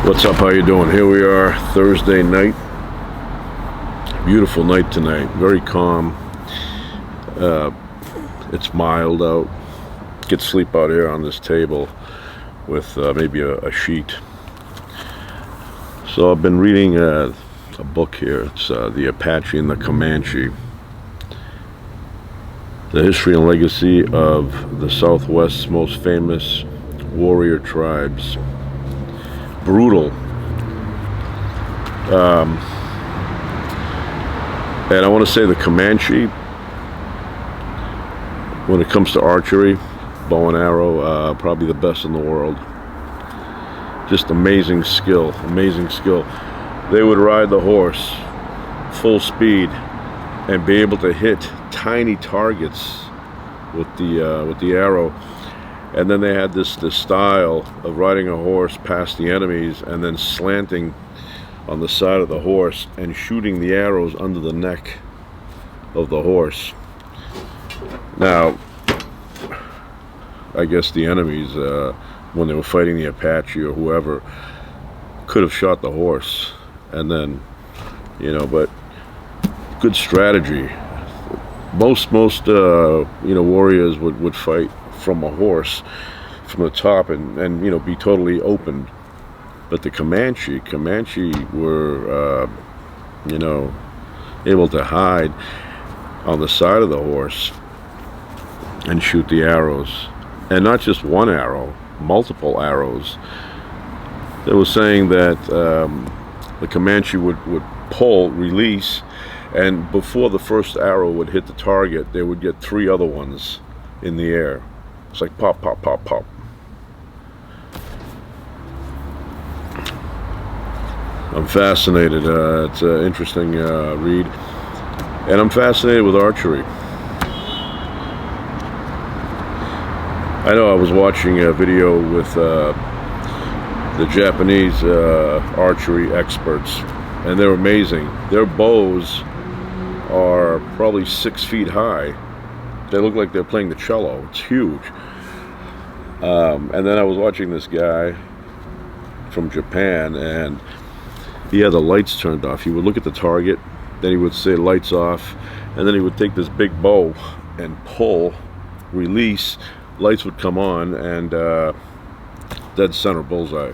What's up? How you doing? Here we are, Thursday night. Beautiful night tonight. Very calm. It's mild out. Get sleep out here on this table with maybe a sheet. So I've been reading a book here. It's the Apache and the Comanche. The history and legacy of the Southwest's most famous warrior tribes. Brutal. And I want to say the Comanche, when it comes to archery, bow and arrow, probably the best in the world. Just amazing skill, amazing skill. They would ride the horse full speed and be able to hit tiny targets with the arrow. And then they had this style of riding a horse past the enemies and then slanting on the side of the horse and shooting the arrows under the neck of the horse. Now, I guess the enemies, when they were fighting the Apache or whoever, could have shot the horse, and then, but good strategy. Most warriors would fight from a horse from the top and be totally open. But the Comanche were able to hide on the side of the horse and shoot the arrows, and not just one arrow, multiple arrows. They were saying that the Comanche would pull, release, and before the first arrow would hit the target, they would get 3 other ones in the air. It's like pop, pop, pop, pop. I'm fascinated. It's an interesting read, and I'm fascinated with archery. I know I was watching a video with the Japanese archery experts, and they're amazing. Their bows are probably 6 feet high. They look like they're playing the cello. It's huge. And then I was watching this guy from Japan, and he had the lights turned off. He would look at the target, then he would say lights off, and then he would take this big bow and pull, release, lights would come on, and dead center bullseye.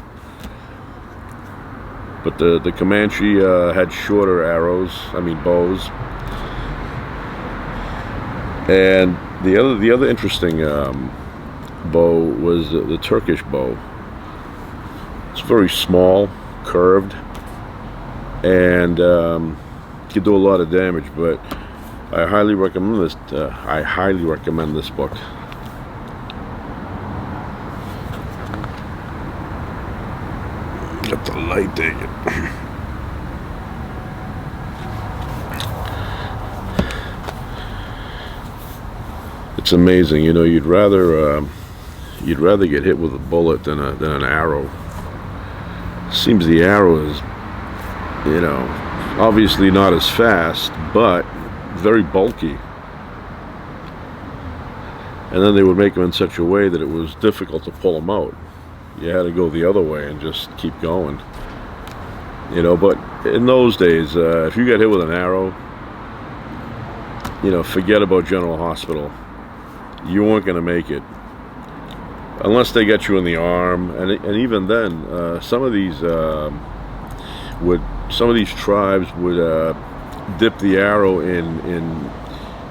But the Comanche had shorter bows. And the other interesting bow was the Turkish bow. It's very small, curved, and could do a lot of damage. But I highly recommend this. Book. Got the light there. It's amazing, you'd rather get hit with a bullet than an arrow. Seems the arrow is, obviously not as fast, but very bulky. And then they would make them in such a way that it was difficult to pull them out. You had to go the other way and just keep going. But in those days, if you got hit with an arrow, forget about General Hospital. You weren't going to make it unless they got you in the arm, and even then, some of these tribes would dip the arrow in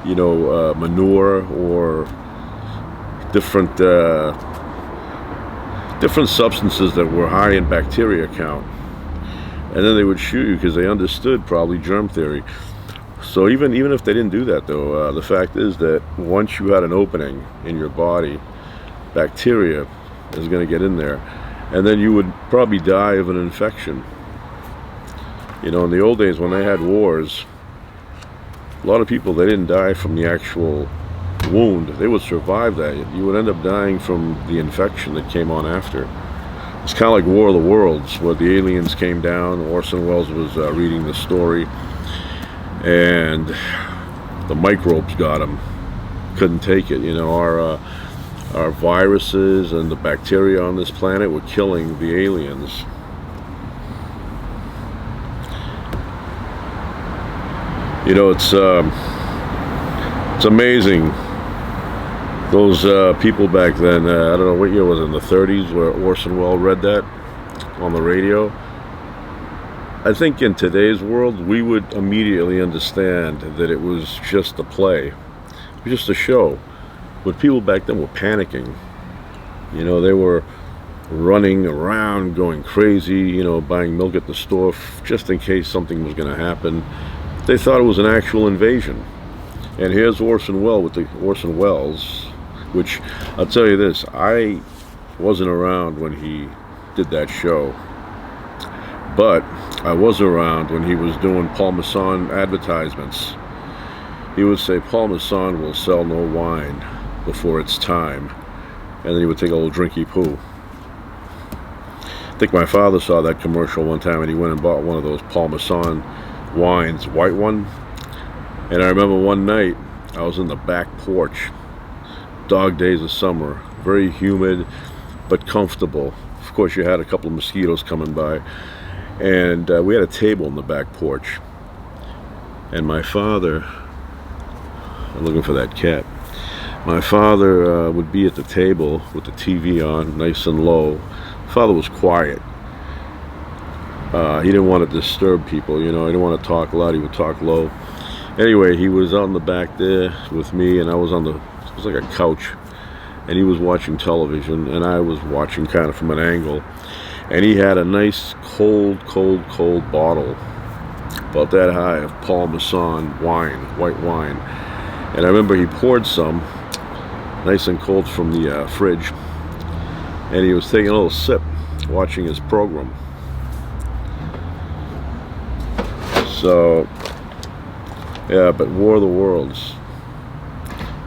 manure or different substances that were high in bacteria count, and then they would shoot you because they understood probably germ theory. So even if they didn't do that, though, the fact is that once you had an opening in your body, bacteria is going to get in there, and then you would probably die of an infection. In the old days when they had wars, a lot of people, they didn't die from the actual wound. They would survive that. You would end up dying from the infection that came on after. It's kind of like War of the Worlds, where the aliens came down. Orson Welles was reading the story, and the microbes got him. Couldn't take it. Our viruses and the bacteria on this planet were killing the aliens. You know, it's amazing. Those people back then, I don't know what year was it, in the 30s, where Orson Welles read that on the radio. I think in today's world, we would immediately understand that it was just a play, it was just a show. But people back then were panicking. You know, they were running around, going crazy, you know, buying milk at the store just in case something was going to happen. They thought it was an actual invasion. And here's Orson Welles with the Orson Welles, which I'll tell you this, I wasn't around when he did that show, but I was around when he was doing Paul Masson advertisements. He would say, Paul Masson will sell no wine before it's time. And then he would take a little drinky poo. I think my father saw that commercial one time and he went and bought one of those Paul Masson wines, white one. And I remember one night I was in the back porch, dog days of summer, very humid but comfortable. Of course, you had a couple of mosquitoes coming by. And we had a table in the back porch. And my father, I'm looking for that cat. My father would be at the table with the TV on, nice and low. Father was quiet. He didn't want to disturb people, you know. He didn't want to talk loud. He would talk low. Anyway, he was out in the back there with me, and I was on it was like a couch, and he was watching television, and I was watching kind of from an angle. And he had a nice cold bottle, about that high, of Paul Masson wine, white wine. And I remember he poured some, nice and cold, from the fridge, and he was taking a little sip, watching his program. So, yeah, but War of the Worlds,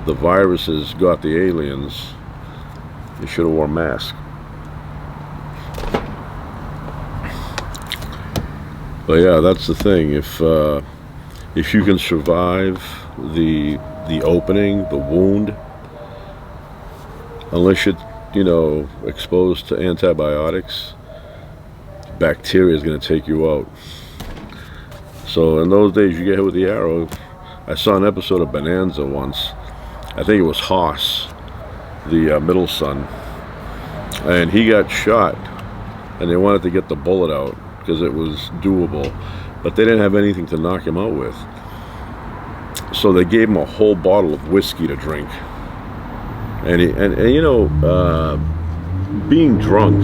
the viruses got the aliens. You should have worn a mask. But yeah, that's the thing. If you can survive the opening, the wound, unless you're, you know, exposed to antibiotics, bacteria is going to take you out. So in those days, you get hit with the arrow. I saw an episode of Bonanza once. I think it was Haas, the middle son, and he got shot, and they wanted to get the bullet out because it was doable, but they didn't have anything to knock him out with. So they gave him a whole bottle of whiskey to drink. And you know, being drunk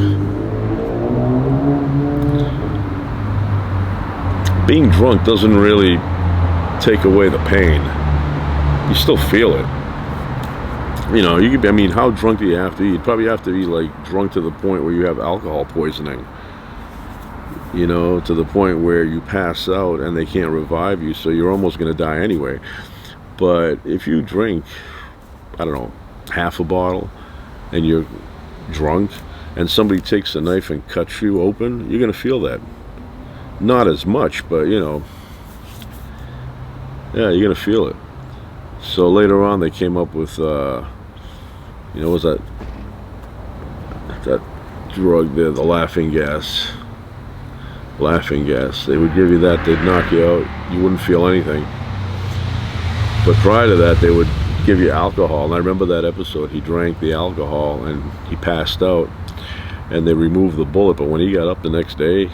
doesn't really take away the pain. You still feel it. You know, I mean, how drunk do you have to be? You'd probably have to be like drunk to the point where you have alcohol poisoning. You know, to the point where you pass out and they can't revive you, so you're almost going to die anyway. But if you drink, I don't know, half a bottle, and you're drunk, and somebody takes a knife and cuts you open, you're going to feel that. Not as much, but, you know, yeah, you're going to feel it. So later on, they came up with, you know, what was that drug there, the laughing gas. Laughing gas. They would give you that, they'd knock you out, you wouldn't feel anything. But prior to that, they would give you alcohol, and I remember that episode. He drank the alcohol and he passed out, and they removed the bullet, but when he got up the next day,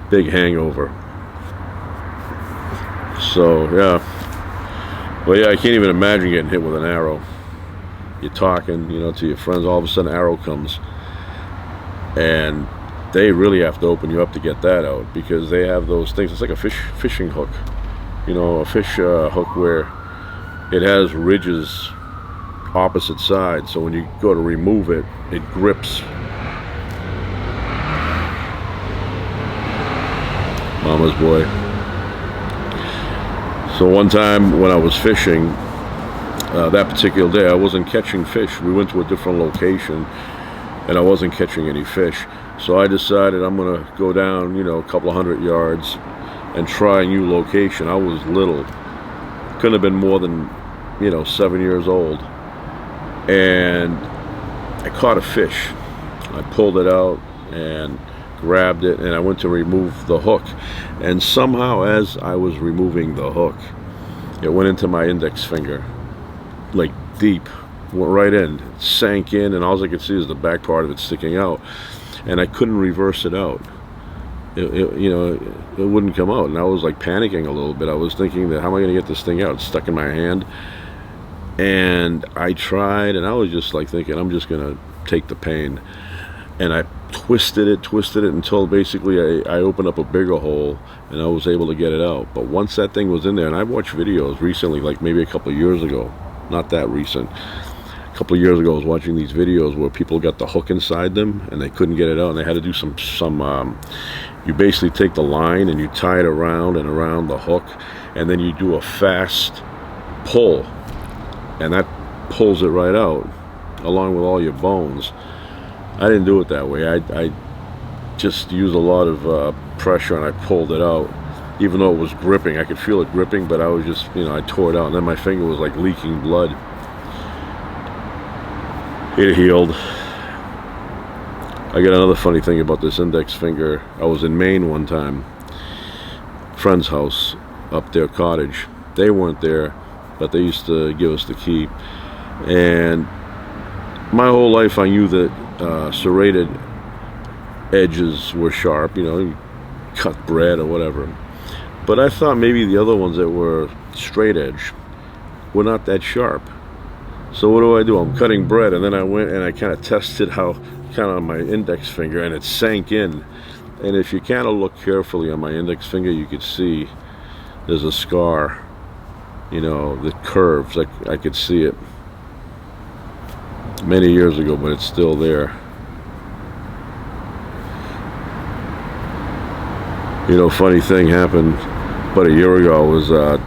big hangover. So yeah, well, yeah, I can't even imagine getting hit with an arrow. You're talking, you know, to your friends, all of a sudden an arrow comes, and they really have to open you up to get that out, because they have those things. It's like a fishing hook, you know, a fish hook where it has ridges opposite sides, so when you go to remove it, it grips. Mama's boy. So one time when I was fishing, that particular day, I wasn't catching fish. We went to a different location and I wasn't catching any fish. So I decided I'm gonna go down, you know, a couple of 100 yards and try a new location. I was little, couldn't have been more than, you know, 7 years old, and I caught a fish. I pulled it out and grabbed it, and I went to remove the hook, and somehow as I was removing the hook, it went into my index finger, like deep, went right in, sank in, and all I could see is the back part of it sticking out, and I couldn't reverse it out. It wouldn't come out, and I was like panicking a little bit. I was thinking that, how am I going to get this thing out? It's stuck in my hand. And I tried, and I was just like thinking, I'm just going to take the pain. And I twisted it until basically I opened up a bigger hole, and I was able to get it out. But once that thing was in there, and I've watched videos recently, like maybe a couple of years ago, not that recent, a couple of years ago I was watching these videos where people got the hook inside them and they couldn't get it out, and they had to do some you basically take the line and you tie it around and around the hook, and then you do a fast pull, and that pulls it right out along with all your bones. I didn't do it that way. I just used a lot of pressure, and I pulled it out. Even though it was gripping, I could feel it gripping, but I was just, I tore it out, and then my finger was like leaking blood. It healed. I got another funny thing about this index finger. I was in Maine one time, friend's house, up their cottage. They weren't there, but they used to give us the key. And my whole life I knew that serrated edges were sharp, you cut bread or whatever. But I thought maybe the other ones that were straight edge were not that sharp. So what do? I'm cutting bread, and then I went and I kind of tested how, kind of on my index finger, and it sank in. And if you kind of look carefully on my index finger, you could see there's a scar, that curves. I could see it many years ago, but it's still there. Funny thing happened about a year ago.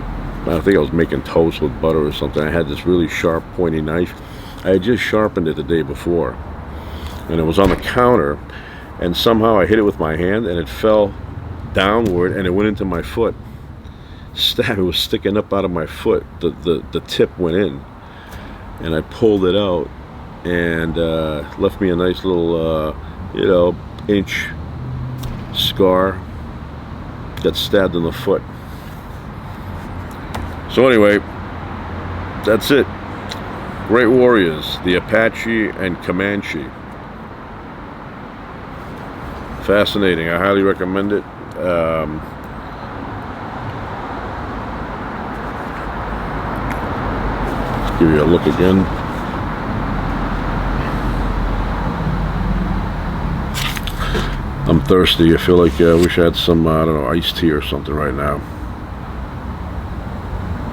I think I was making toast with butter or something. I had this really sharp, pointy knife. I had just sharpened it the day before, and it was on the counter, and somehow I hit it with my hand, and it fell downward, and it went into my foot. It was sticking up out of my foot. The tip went in, and I pulled it out, and left me a nice little, inch scar. Got stabbed in the foot. So anyway, that's it. Great warriors, the Apache and Comanche. Fascinating. I highly recommend it. Let's give you a look again. I'm thirsty. I feel like I wish I had some, I don't know, iced tea or something right now.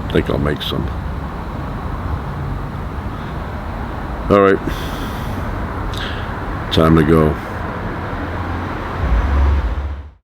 I think I'll make some. All right. Time to go.